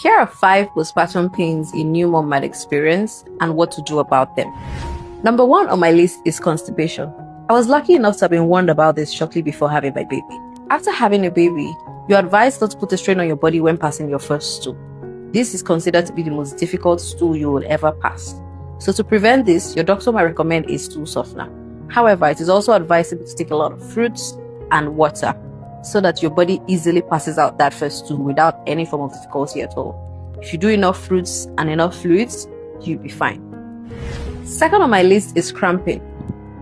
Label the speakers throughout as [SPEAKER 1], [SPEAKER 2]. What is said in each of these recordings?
[SPEAKER 1] Here are 5 postpartum pains a new mom might experience and what to do about them. Number 1 on my list is constipation. I was lucky enough to have been warned about this shortly before having my baby. After having a baby, you're advised not to put a strain on your body when passing your first stool. This is considered to be the most difficult stool you will ever pass. So to prevent this, your doctor might recommend a stool softener. However, it is also advisable to take a lot of fruits and water so that your body easily passes out that first stool without any form of difficulty at all. If you do enough fruits and enough fluids, you'll be fine. Second on my list is cramping.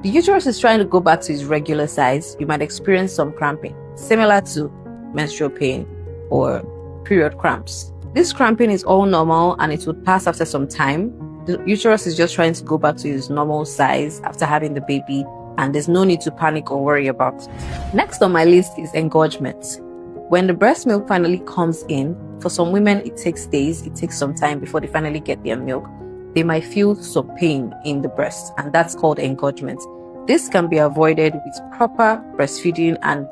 [SPEAKER 1] The uterus is trying to go back to its regular size. You might experience some cramping, similar to menstrual pain or period cramps. This cramping is all normal and it would pass after some time. The uterus is just trying to go back to its normal size after having the baby, and there's no need to panic or worry about it. Next on my list is engorgement. When the breast milk finally comes in, for some women it takes days, it takes some time before they finally get their milk. They might feel some pain in the breast, and that's called engorgement. This can be avoided with proper breastfeeding and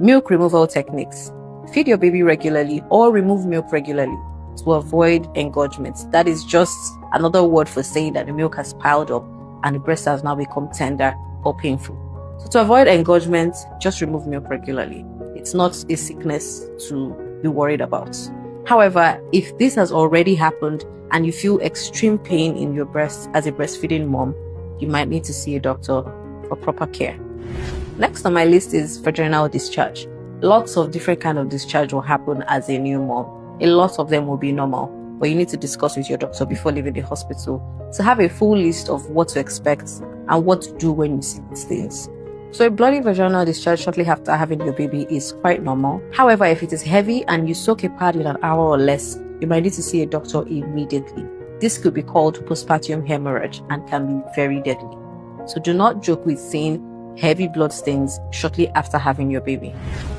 [SPEAKER 1] milk removal techniques. Feed your baby regularly or remove milk regularly to avoid engorgement. That is just another word for saying that the milk has piled up and the breast has now become tender or painful. So to avoid engorgement, just remove milk regularly. It's not a sickness to be worried about. However, if this has already happened and you feel extreme pain in your breast as a breastfeeding mom, you might need to see a doctor for proper care. Next on my list is vaginal discharge. Lots of different kinds of discharge will happen as a new mom. A lot of them will be normal, but you need to discuss with your doctor before leaving the hospital to have a full list of what to expect and what to do when you see these things. So a bloody vaginal discharge shortly after having your baby is quite normal. However, if it is heavy and you soak a pad in an hour or less, you might need to see a doctor immediately. This could be called postpartum hemorrhage and can be very deadly. So do not joke with seeing heavy blood stains shortly after having your baby.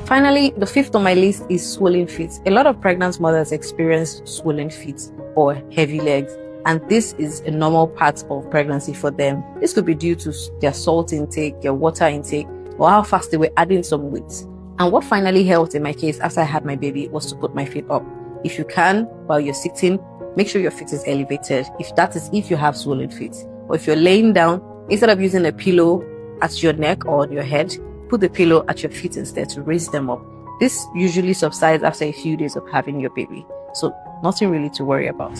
[SPEAKER 1] Finally, the 5th on my list is swollen feet. A lot of pregnant mothers experience swollen feet or heavy legs, and this is a normal part of pregnancy for them. This could be due to their salt intake, their water intake, or how fast they were adding some weight. And what finally helped in my case after I had my baby was to put my feet up. If you can, while you're sitting, make sure your feet is elevated. If you have swollen feet. Or if you're laying down, instead of using a pillow at your neck or on your head, put the pillow at your feet instead to raise them up. This usually subsides after a few days of having your baby, so nothing really to worry about.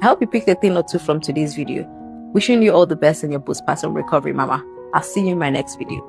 [SPEAKER 1] I hope you picked a thing or two from today's video. Wishing you all the best in your postpartum recovery, mama. I'll see you in my next video.